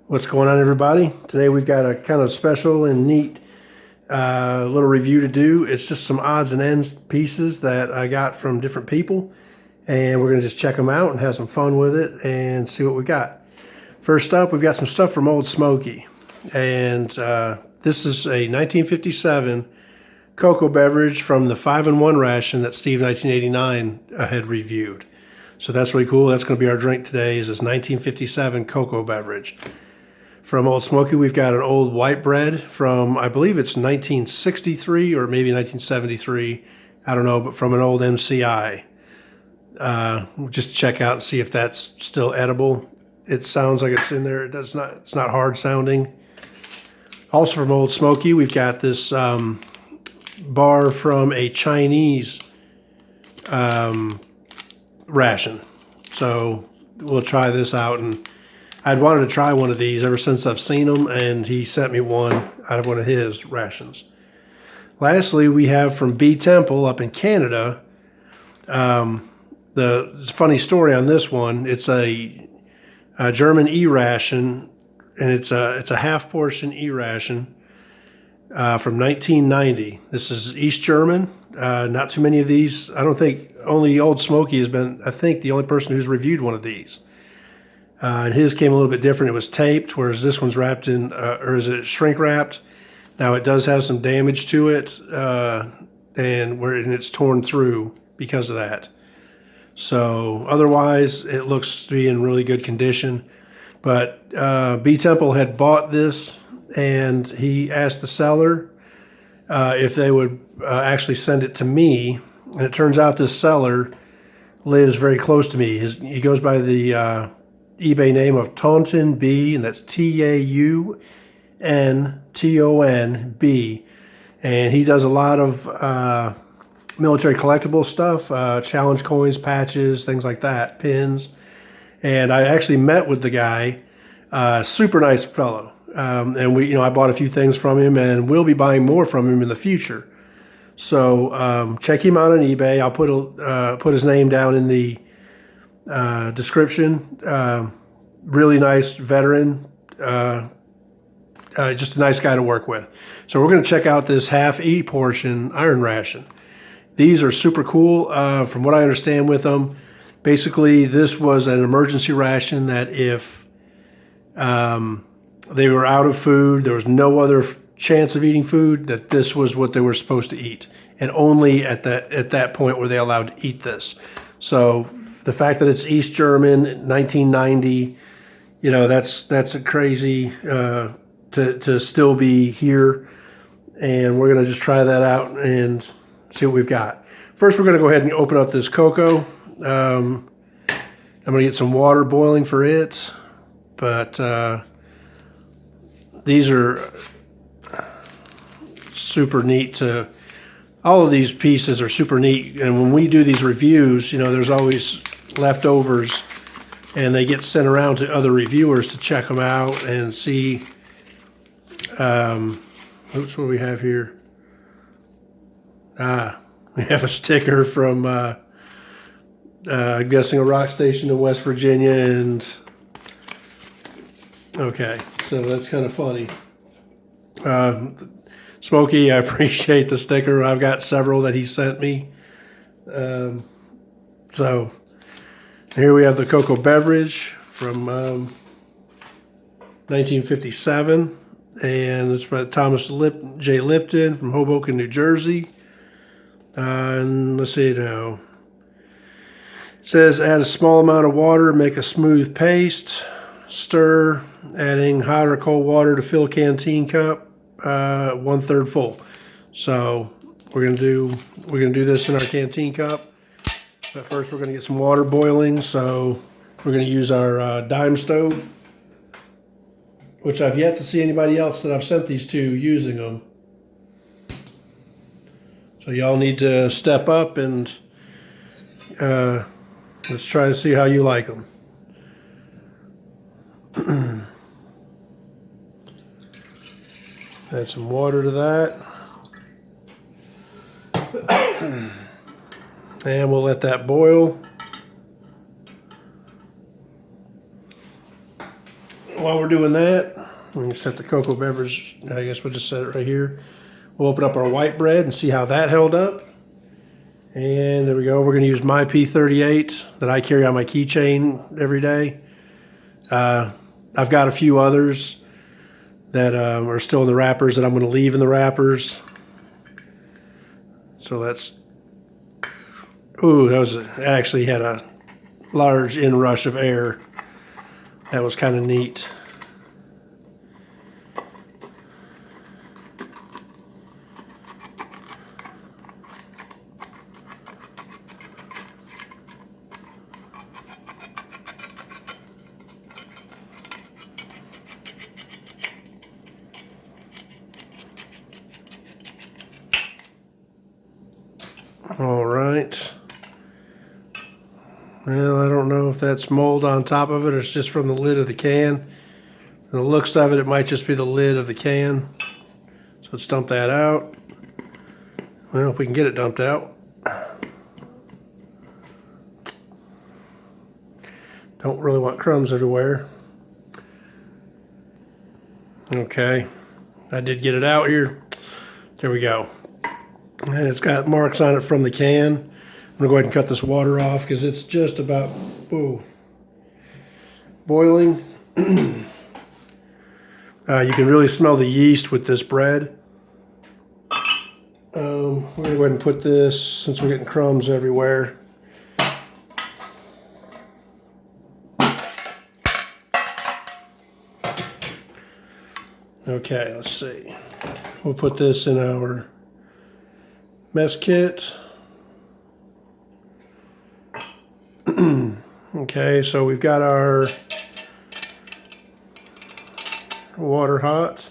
What's going on, everybody? Today we've got a kind of special and neat little review to do. It's just some odds and ends pieces that I got from different people, and we're going to just check them out and have some fun with it and see what we got. First up, we've got some stuff from Oldsmokey, and this is a 1957 Cocoa Beverage from the 5-in-1 ration that Steve 1989 had reviewed. So that's really cool. That's going to be our drink today, is this 1957 Cocoa Beverage. From Oldsmokey, we've got an old white bread from, I believe it's 1963 or maybe 1973. I don't know, but from an old MCI. We'll just check out and see if that's still edible. It sounds like it's in there. It's not hard sounding. Also from Oldsmokey, we've got this bar from a Chinese ration. So we'll try this out, and I'd wanted to try one of these ever since I've seen them, and he sent me one out of one of his rations. Lastly, we have from Btemple up in Canada. The funny story on this one, it's a German E-ration, and it's a half portion E-ration from 1990. This is East German. Not too many of these. I don't think, only Oldsmokey has been, I think, the only person who's reviewed one of these. And his came a little bit different. It was taped, whereas this one's wrapped in, or is it shrink wrapped? Now it does have some damage to it, and it's torn through because of that. So otherwise, it looks to be in really good condition. But Btemple had bought this, and he asked the seller if they would actually send it to me. And it turns out this seller lives very close to me. He goes by the eBay name of Tauntonb, and that's Tauntonb, and he does a lot of military collectible stuff, challenge coins, patches, things like that, pins. And I actually met with the guy, super nice fellow, and I bought a few things from him, and we'll be buying more from him in the future. So check him out on eBay. I'll put his name down in the description. Really nice veteran, just a nice guy to work with. So we're going to check out this half E portion iron ration. These are super cool. From what I understand with them, basically this was an emergency ration that if they were out of food, there was no other chance of eating food, that this was what they were supposed to eat, and only at that point were they allowed to eat this. So the fact that it's East German, 1990, that's a crazy to still be here. And we're gonna just try that out and see what we've got. First, we're gonna go ahead and open up this cocoa. I'm gonna get some water boiling for it, but these are super neat all of these pieces are super neat, and when we do these reviews, there's always leftovers, and they get sent around to other reviewers to check them out and see. Oops, what do we have here? We have a sticker from I'm guessing a rock station in West Virginia, and okay, so that's kind of funny. Smokey, I appreciate the sticker. I've got several that he sent me. So here we have the Cocoa Beverage from 1957, and it's by Thomas J. Lipton from Hoboken, New Jersey. And let's see now. It says add a small amount of water, make a smooth paste, stir, adding hot or cold water to fill canteen cup. 1/3 full. So we're gonna do this in our canteen cup. But first, we're gonna get some water boiling. So we're gonna use our dime stove, which I've yet to see anybody else that I've sent these to using them. So y'all need to step up and let's try to see how you like them. Add some water to that. And we'll let that boil. while we're doing that, we can set the Cocoa Beverage. I guess we'll just set it right here. We'll open up our white bread and see how that held up. And there we go. We're going to use my P38 that I carry on my keychain every day. I've got a few others that are still in the wrappers that I'm going to leave in the wrappers. So that's, ooh, that actually had a large inrush of air. That was kind of neat. All right. Well, I don't know if that's mold on top of it or it's just from the lid of the can. From the looks of it, it might just be the lid of the can. So let's dump that out. Well, if we can get it dumped out. Don't really want crumbs everywhere. Okay, I did get it out here. There we go. And it's got marks on it from the can. I'm gonna go ahead and cut this water off because it's just about boiling. You can really smell the yeast with this bread. We're gonna go ahead and put this, since we're getting crumbs everywhere. Okay, let's see. We'll put this in our mess kit. Okay, so we've got our water hot.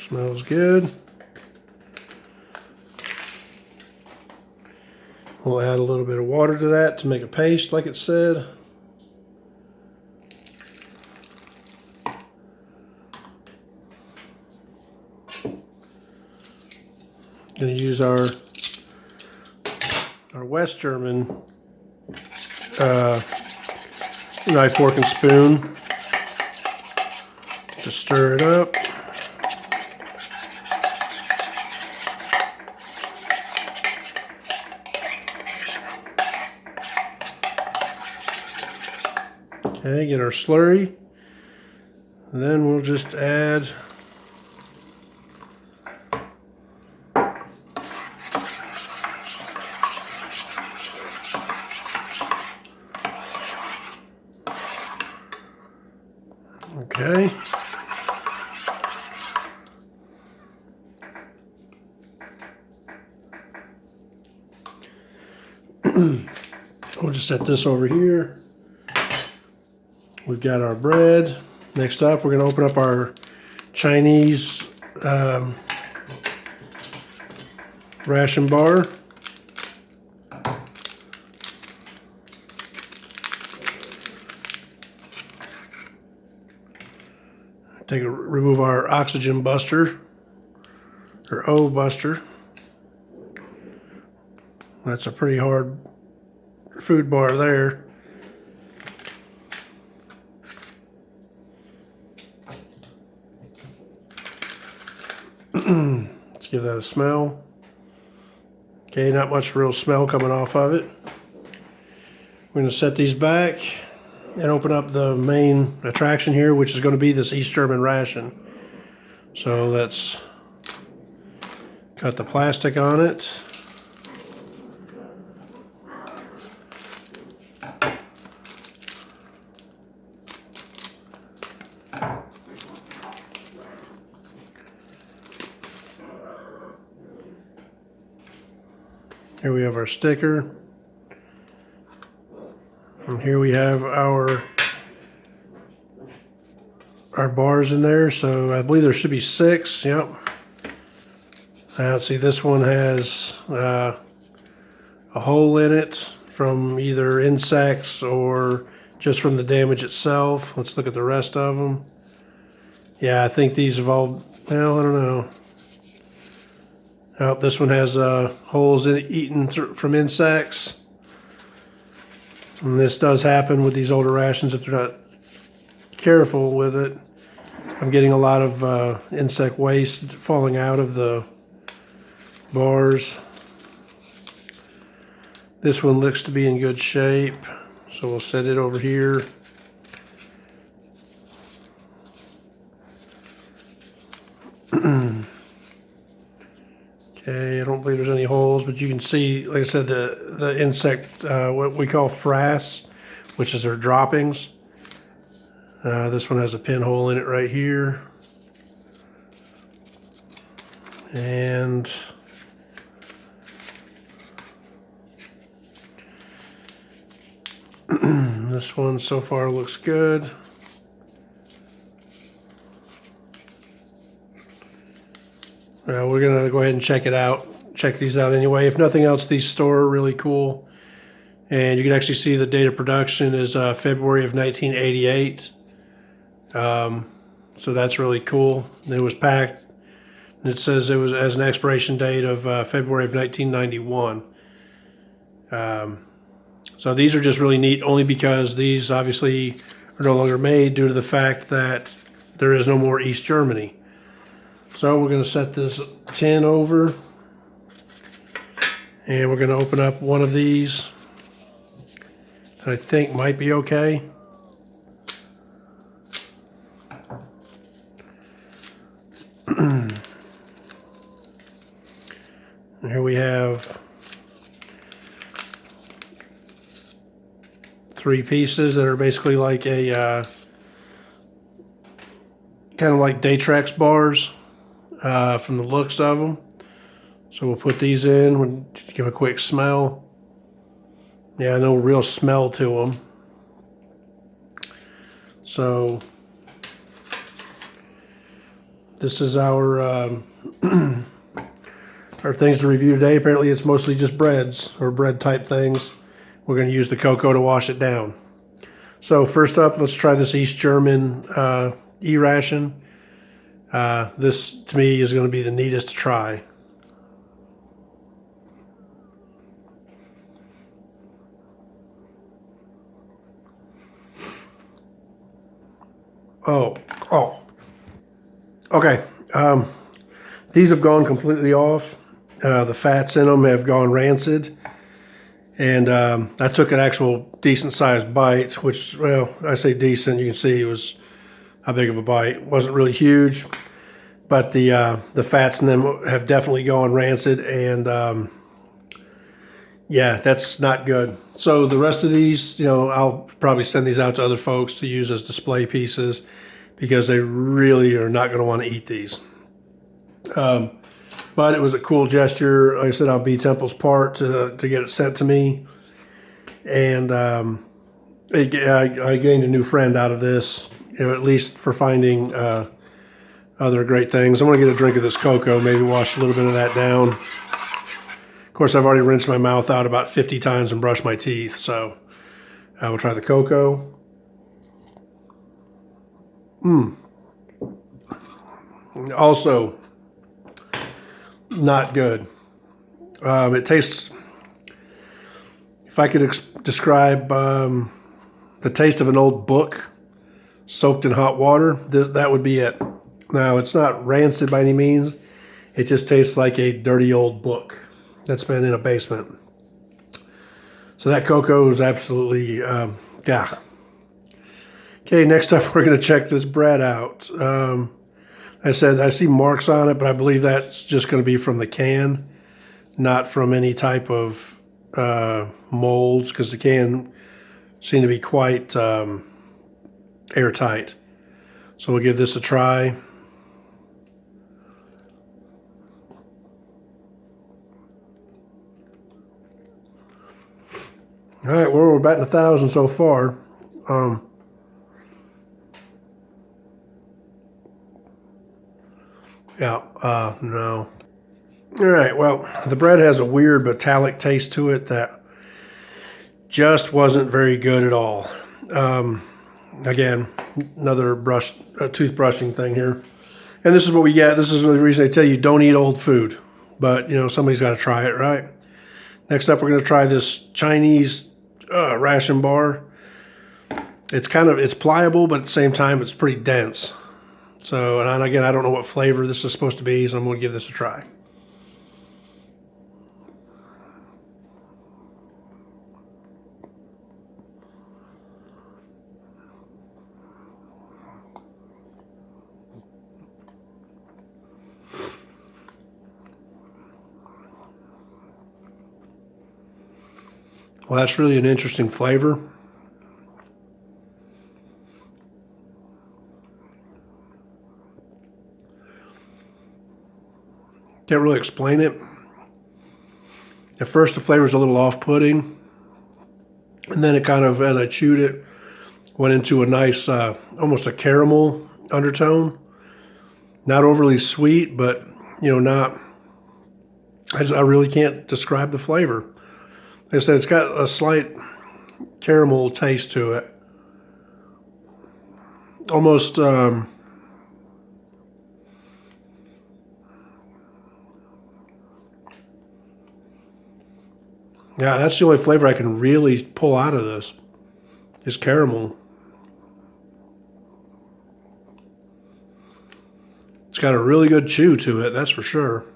Smells good. We'll add a little bit of water to that to make a paste like it said. Going to use our West German knife, fork, and spoon to stir it up. Okay, get our slurry, and then we'll just add okay. We'll just set this over here. We've got our bread. Next up, we're going to open up our Chinese Ration Bar. Remove our oxygen buster, or O buster. That's a pretty hard food bar there. Let's give that a smell. Okay, not much real smell coming off of it. We're going to set these back and open up the main attraction here, which is going to be this East German ration. So let's cut the plastic on it. Here we have our sticker. And here we have our bars in there. So I believe there should be 6. Yep. See, this one has a hole in it from either insects or just from the damage itself. Let's look at the rest of them. Yeah, I think these have all Well, I don't know. Oh, this one has holes in it eaten from insects. And this does happen with these older rations if they're not careful with it. I'm getting a lot of insect waste falling out of the bars. This one looks to be in good shape, so we'll set it over here. Okay, I don't believe there's any holes, but you can see, like I said, the insect, what we call frass, which is their droppings. This one has a pinhole in it right here. And this one so far looks good. We're gonna go ahead and check it out. Check these out anyway. If nothing else, these store really cool. And you can actually see the date of production is February of 1988. So that's really cool. It was packed, and it says it was as an expiration date of February of 1991. So these are just really neat only because these obviously are no longer made due to the fact that there is no more East Germany. So we're going to set this tin over, and we're going to open up one of these that I think might be okay. And here we have 3 pieces that are basically like a kind of like Datrex bars from the looks of them. So we'll put these in, we'll just give a quick smell. Yeah, no real smell to them. So this is our our things to review today. Apparently it's mostly just breads or bread type things. We're going to use the cocoa to wash it down. So first up, let's try this East German E-Ration. This to me is going to be the neatest to try. Oh, okay. These have gone completely off. The fats in them have gone rancid. And I took an actual decent sized bite, which, well, I say decent, you can see it was how big of a bite. It wasn't really huge, but the fats in them have definitely gone rancid, and yeah, that's not good. So the rest of these, you know, I'll probably send these out to other folks to use as display pieces because they really are not going to want to eat these. But it was a cool gesture, like I said, on Btemple's part to get it sent to me. And I gained a new friend out of this, you know, at least for finding other great things. I'm going to get a drink of this cocoa, maybe wash a little bit of that down. Of course, I've already rinsed my mouth out about 50 times and brushed my teeth, so I will try the cocoa. Also, not good. It tastes, if I could describe the taste of an old book soaked in hot water, that would be it. Now, it's not rancid by any means. It just tastes like a dirty old book that's been in a basement. So that cocoa is absolutely, yeah. Okay, next up we're going to check this bread out. I said I see marks on it, but I believe that's just going to be from the can, not from any type of molds, because the can seemed to be quite airtight. So we'll give this a try. All right, well, we're batting 1,000 so far. Yeah, no. All right, well, the bread has a weird metallic taste to it that just wasn't very good at all. Again, another toothbrushing thing here. And this is what we get. This is the reason they tell you don't eat old food. But, you know, somebody's got to try it, right? Next up, we're going to try this Chinese ration bar. It's pliable, but at the same time, it's pretty dense. So, and again, I don't know what flavor this is supposed to be, so I'm going to give this a try. Well, that's really an interesting flavor. Can't really explain it. At first, the flavor was a little off-putting, and then it kind of, as I chewed it, went into a nice, almost a caramel undertone. Not overly sweet, but, you know, not, I really can't describe the flavor. Like I said, it's got a slight caramel taste to it. Almost, yeah, that's the only flavor I can really pull out of this, is caramel. It's got a really good chew to it, that's for sure.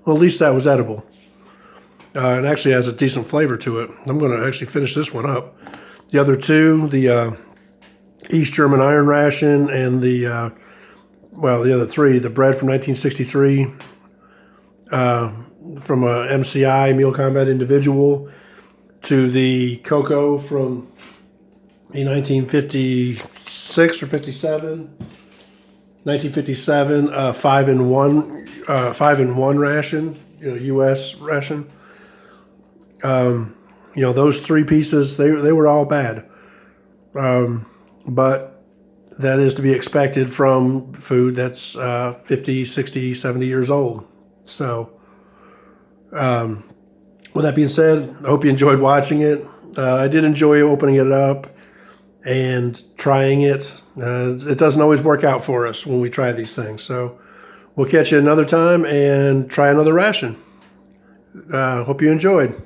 Well, at least that was edible. It actually has a decent flavor to it. I'm going to actually finish this one up. The other two, the East German Iron Ration and the, well, the other three, the bread from 1963, from a MCI, Meal Combat Individual, to the cocoa from the 1956 or 57. 1957 5-in-1 ration, you know, U.S. ration. You know, those three pieces, they were all bad, but that is to be expected from food that's 50, 60, 70 years old. So, with that being said, I hope you enjoyed watching it. I did enjoy opening it up and trying it. It doesn't always work out for us when we try these things. So we'll catch you another time and try another ration. Hope you enjoyed.